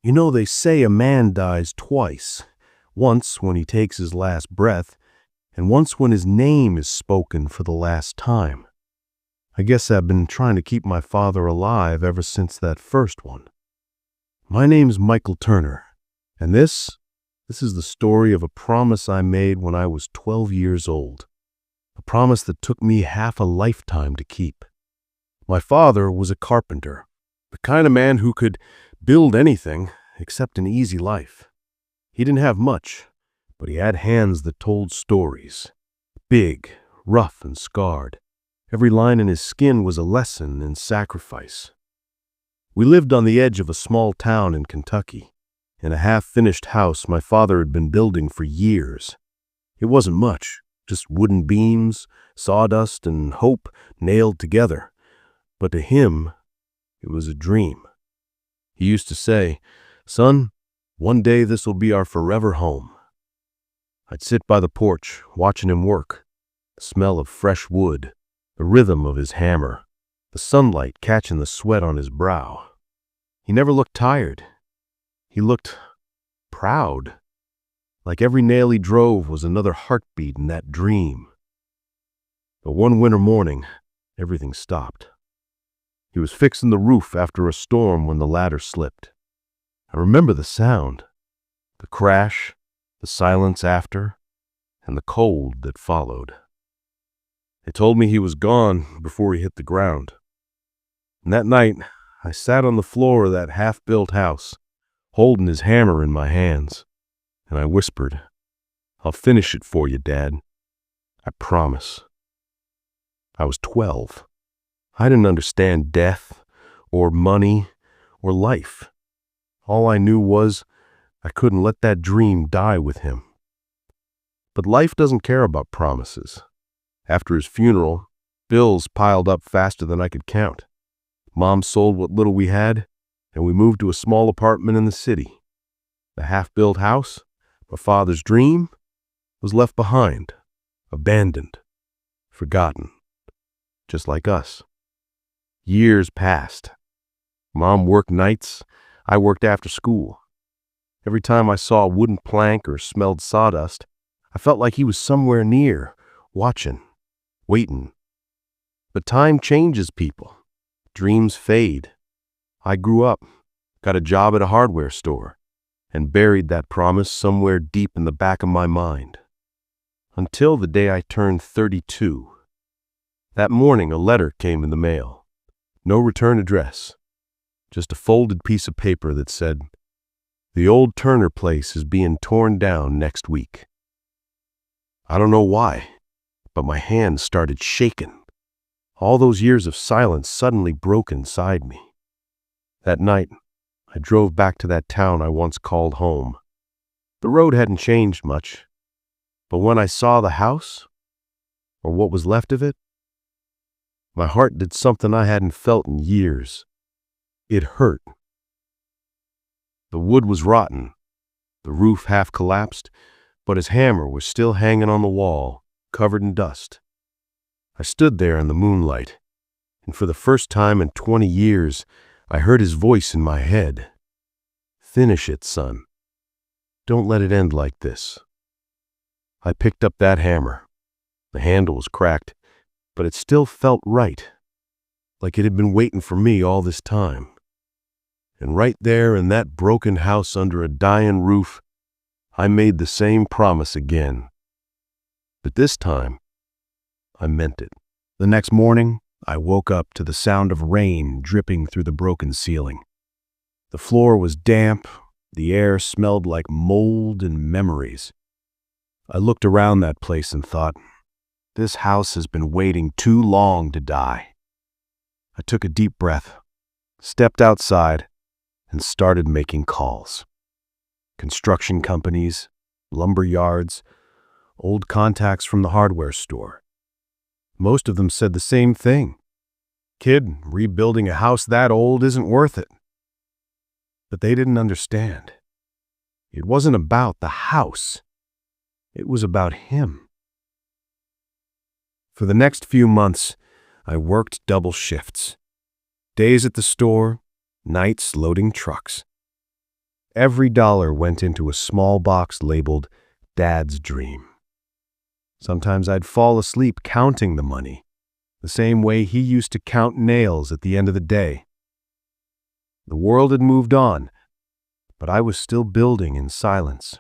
You know, they say a man dies twice. Once when he takes his last breath, and once when his name is spoken for the last time. I guess I've been trying to keep my father alive ever since that first one. My name's Michael Turner, and this is the story of a promise I made when I was 12 years old. A promise that took me half a lifetime to keep. My father was a carpenter, the kind of man who could build anything except an easy life. He didn't have much, but he had hands that told stories. Big, rough, and scarred. Every line in his skin was a lesson in sacrifice. We lived on the edge of a small town in Kentucky, in a half-finished house my father had been building for years. It wasn't much, just wooden beams, sawdust, and hope nailed together. But to him, it was a dream. He used to say, "Son, one day this will be our forever home." I'd sit by the porch, watching him work. The smell of fresh wood, the rhythm of his hammer, the sunlight catching the sweat on his brow. He never looked tired. He looked proud, like every nail he drove was another heartbeat in that dream. But one winter morning, everything stopped. He was fixing the roof after a storm when the ladder slipped. I remember the sound, the crash, the silence after, and the cold that followed. They told me he was gone before he hit the ground. And that night, I sat on the floor of that half-built house, holding his hammer in my hands, and I whispered, "I'll finish it for you, Dad. I promise." I was 12. I didn't understand death, or money, or life. All I knew was I couldn't let that dream die with him. But life doesn't care about promises. After his funeral, bills piled up faster than I could count. Mom sold what little we had, and we moved to a small apartment in the city. The half-built house, my father's dream, was left behind, abandoned, forgotten, just like us. Years passed. Mom worked nights, I worked after school. Every time I saw a wooden plank or smelled sawdust, I felt like he was somewhere near, watching, waiting. But time changes people. Dreams fade. I grew up, got a job at a hardware store, and buried that promise somewhere deep in the back of my mind. Until the day I turned 32. That morning, a letter came in the mail. No return address. Just a folded piece of paper that said, "The old Turner place is being torn down next week." I don't know why, but my hands started shaking. All those years of silence suddenly broke inside me. That night, I drove back to that town I once called home. The road hadn't changed much, but when I saw the house, or what was left of it, my heart did something I hadn't felt in years. It hurt. The wood was rotten, the roof half collapsed, but his hammer was still hanging on the wall, covered in dust. I stood there in the moonlight, and for the first time in 20 years, I heard his voice in my head. "Finish it, son. Don't let it end like this." I picked up that hammer. The handle was cracked, but it still felt right, like it had been waiting for me all this time. And right there in that broken house under a dying roof, I made the same promise again. But this time, I meant it. The next morning, I woke up to the sound of rain dripping through the broken ceiling. The floor was damp, the air smelled like mold and memories. I looked around that place and thought, this house has been waiting too long to die. I took a deep breath, stepped outside, and started making calls. Construction companies, lumber yards, old contacts from the hardware store. Most of them said the same thing. "Kid, rebuilding a house that old isn't worth it." But they didn't understand. It wasn't about the house. It was about him. For the next few months, I worked double shifts. Days at the store, nights loading trucks. Every dollar went into a small box labeled Dad's Dream. Sometimes I'd fall asleep counting the money, the same way he used to count nails at the end of the day. The world had moved on, but I was still building in silence.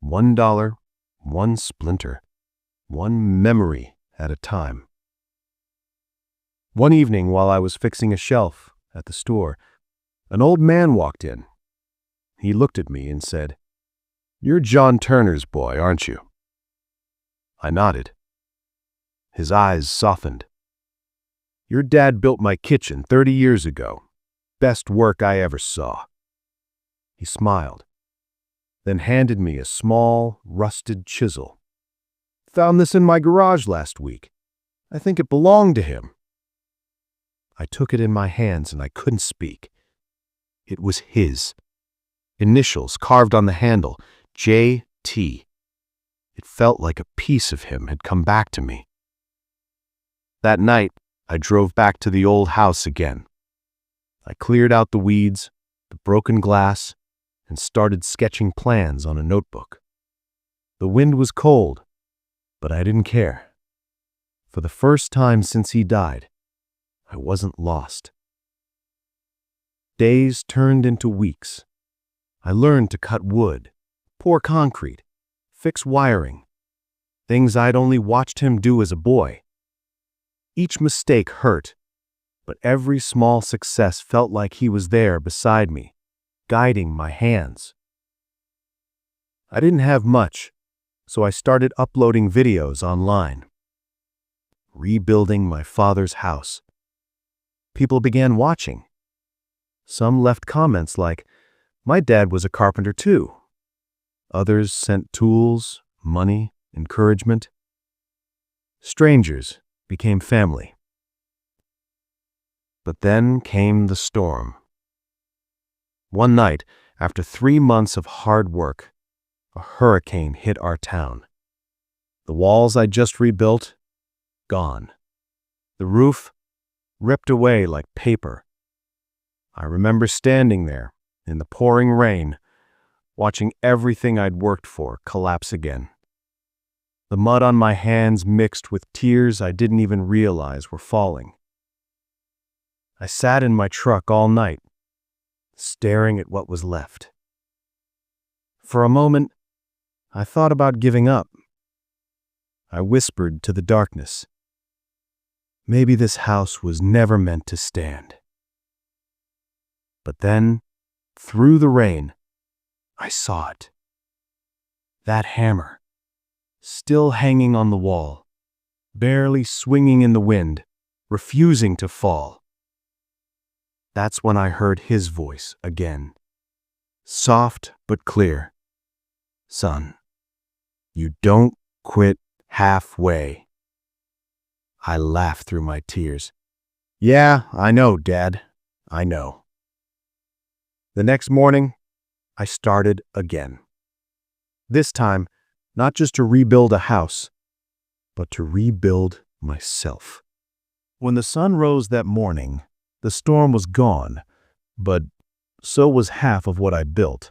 $1, one splinter, one memory at a time. One evening while I was fixing a shelf at the store, an old man walked in. He looked at me and said, "You're John Turner's boy, aren't you?" I nodded. His eyes softened. "Your dad built my kitchen 30 years ago. Best work I ever saw." He smiled, then handed me a small, rusted chisel. "Found this in my garage last week. I think it belonged to him." I took it in my hands and I couldn't speak. It was his. Initials carved on the handle, J.T. It felt like a piece of him had come back to me. That night, I drove back to the old house again. I cleared out the weeds, the broken glass, and started sketching plans on a notebook. The wind was cold, but I didn't care. For the first time since he died, I wasn't lost. Days turned into weeks. I learned to cut wood, pour concrete, fix wiring, things I'd only watched him do as a boy. Each mistake hurt, but every small success felt like he was there beside me, guiding my hands. I didn't have much, so I started uploading videos online. Rebuilding my father's house. People began watching. Some left comments like, "My dad was a carpenter too." Others sent tools, money, encouragement. Strangers became family. But then came the storm. One night, after 3 months of hard work, a hurricane hit our town. The walls I just rebuilt, gone. The roof, ripped away like paper. I remember standing there in the pouring rain, watching everything I'd worked for collapse again. The mud on my hands mixed with tears I didn't even realize were falling. I sat in my truck all night, staring at what was left. For a moment, I thought about giving up. I whispered to the darkness, "Maybe this house was never meant to stand." But then, through the rain, I saw it. That hammer, still hanging on the wall, barely swinging in the wind, refusing to fall. That's when I heard his voice again, soft but clear. "Son, you don't quit halfway." I laughed through my tears. "Yeah, I know, Dad. I know." The next morning, I started again. This time, not just to rebuild a house, but to rebuild myself. When the sun rose that morning, the storm was gone, but so was half of what I built.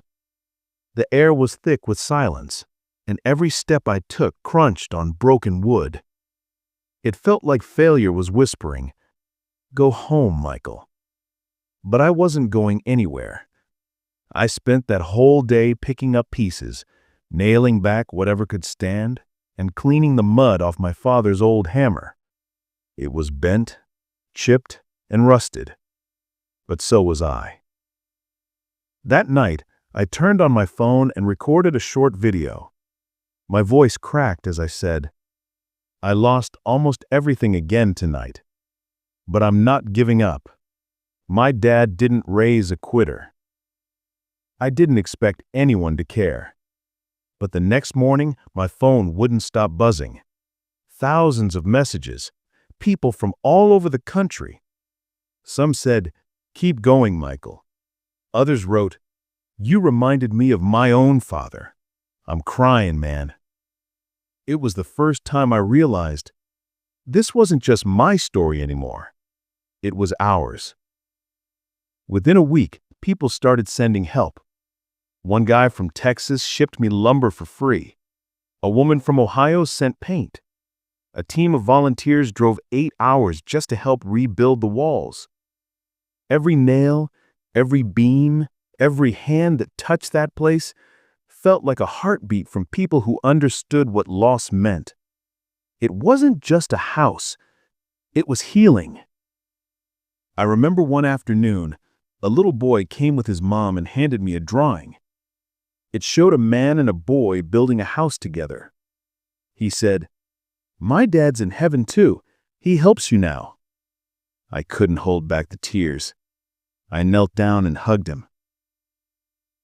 The air was thick with silence, and every step I took crunched on broken wood. It felt like failure was whispering, "Go home, Michael." But I wasn't going anywhere. I spent that whole day picking up pieces, nailing back whatever could stand, and cleaning the mud off my father's old hammer. It was bent, chipped, and rusted, but so was I. That night, I turned on my phone and recorded a short video. My voice cracked as I said, "I lost almost everything again tonight, but I'm not giving up. My dad didn't raise a quitter." I didn't expect anyone to care. But the next morning, my phone wouldn't stop buzzing. Thousands of messages, people from all over the country. Some said, "Keep going, Michael." Others wrote, "You reminded me of my own father. I'm crying, man." It was the first time I realized this wasn't just my story anymore. It was ours. Within a week, people started sending help. One guy from Texas shipped me lumber for free. A woman from Ohio sent paint. A team of volunteers drove 8 hours just to help rebuild the walls. Every nail, every beam, every hand that touched that place felt like a heartbeat from people who understood what loss meant. It wasn't just a house, it was healing. I remember one afternoon, a little boy came with his mom and handed me a drawing. It showed a man and a boy building a house together. He said, "My dad's in heaven too. He helps you now." I couldn't hold back the tears. I knelt down and hugged him.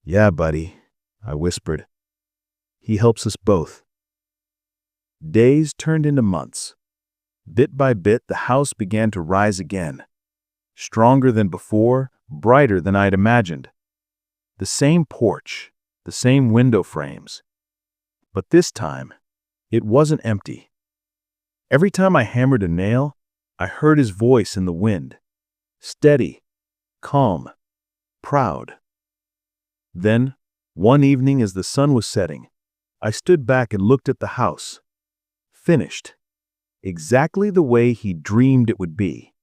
"Yeah, buddy," I whispered. "He helps us both." Days turned into months. Bit by bit, the house began to rise again. Stronger than before, brighter than I'd imagined. The same porch, the same window frames. But this time, it wasn't empty. Every time I hammered a nail, I heard his voice in the wind. Steady, calm, proud. Then, one evening as the sun was setting, I stood back and looked at the house. Finished. Exactly the way he dreamed it would be.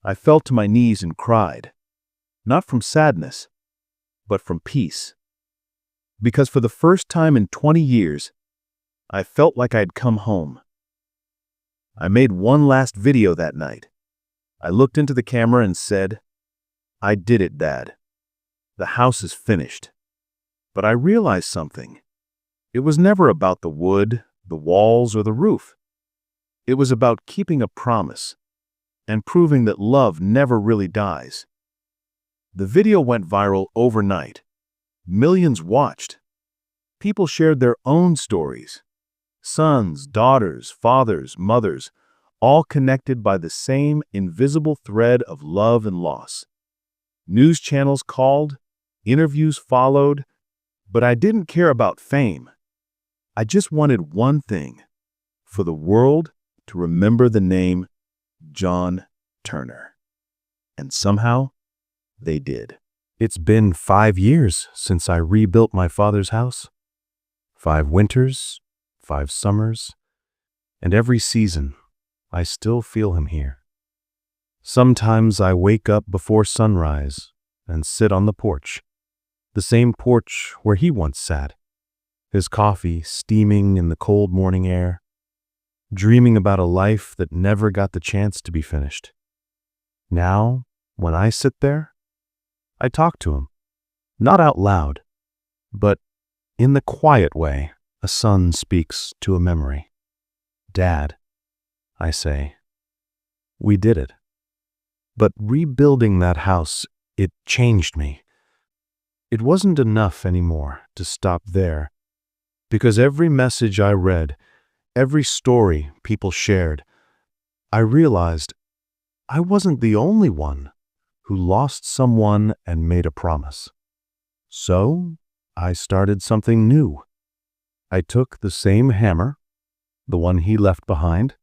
I fell to my knees and cried. Not from sadness, but from peace. Because for the first time in 20 years, I felt like I'd come home. I made one last video that night. I looked into the camera and said, "I did it, Dad. The house is finished." But I realized something. It was never about the wood, the walls, or the roof. It was about keeping a promise and proving that love never really dies. The video went viral overnight. Millions watched. People shared their own stories. Sons, daughters, fathers, mothers, all connected by the same invisible thread of love and loss. News channels called, interviews followed, but I didn't care about fame. I just wanted one thing, for the world to remember the name John Turner. And somehow, they did. It's been 5 years since I rebuilt my father's house. 5 winters, 5 summers, and every season, I still feel him here. Sometimes I wake up before sunrise and sit on the porch, the same porch where he once sat, his coffee steaming in the cold morning air, dreaming about a life that never got the chance to be finished. Now, when I sit there, I talk to him, not out loud, but in the quiet way a son speaks to a memory. "Dad," I say, "we did it." But rebuilding that house, it changed me. It wasn't enough anymore to stop there, because every message I read, every story people shared, I realized I wasn't the only one who lost someone and made a promise. So I started something new. I took the same hammer, the one he left behind,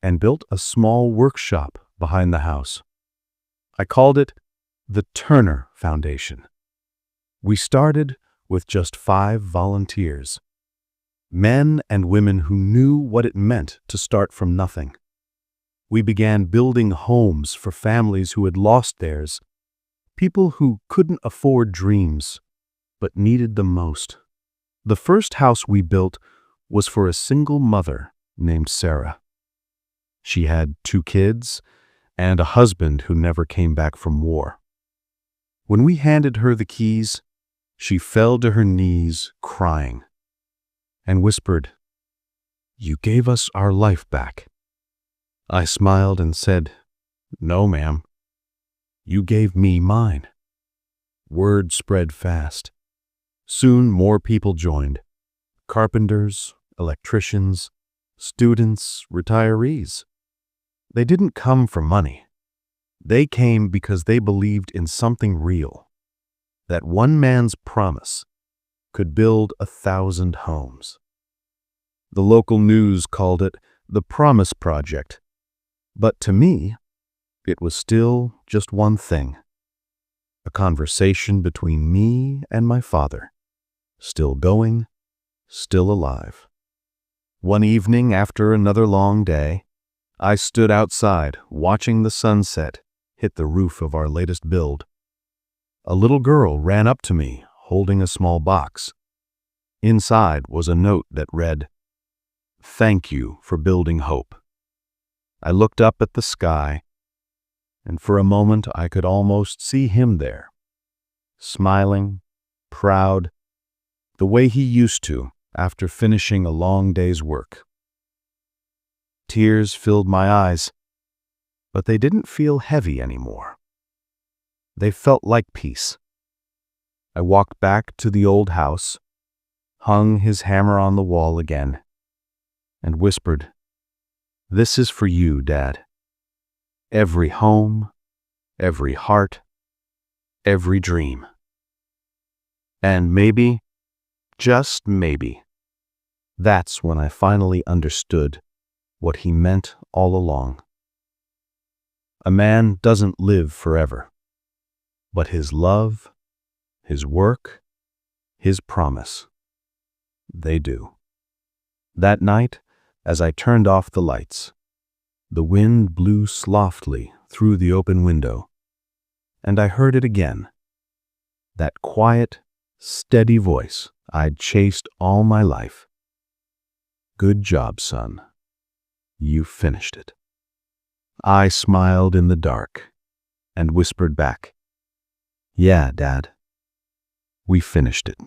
and built a small workshop behind the house. I called it the Turner Foundation. We started with just 5 volunteers, men and women who knew what it meant to start from nothing. We began building homes for families who had lost theirs, people who couldn't afford dreams but needed them most. The first house we built was for a single mother named Sarah. She had 2 kids and a husband who never came back from war. When we handed her the keys, she fell to her knees crying and whispered, "You gave us our life back." I smiled and said, "No, ma'am. You gave me mine." Word spread fast. Soon more people joined. Carpenters, electricians, students, retirees. They didn't come for money. They came because they believed in something real, that one man's promise could build 1,000 homes. The local news called it the Promise Project, but to me, it was still just one thing. A conversation between me and my father. Still going, still alive. One evening after another long day, I stood outside watching the sunset hit the roof of our latest build. A little girl ran up to me holding a small box. Inside was a note that read, "Thank you for building hope." I looked up at the sky, and for a moment I could almost see him there, smiling, proud, the way he used to after finishing a long day's work. Tears filled my eyes, but they didn't feel heavy anymore. They felt like peace. I walked back to the old house, hung his hammer on the wall again, and whispered, "This is for you, Dad. Every home, every heart, every dream." And maybe, just maybe, that's when I finally understood what he meant all along. A man doesn't live forever, but his love, his work, his promise, they do. That night, as I turned off the lights, the wind blew softly through the open window, and I heard it again. That quiet, steady voice I'd chased all my life. "Good job, son. You finished it." I smiled in the dark and whispered back, "Yeah, Dad. We finished it."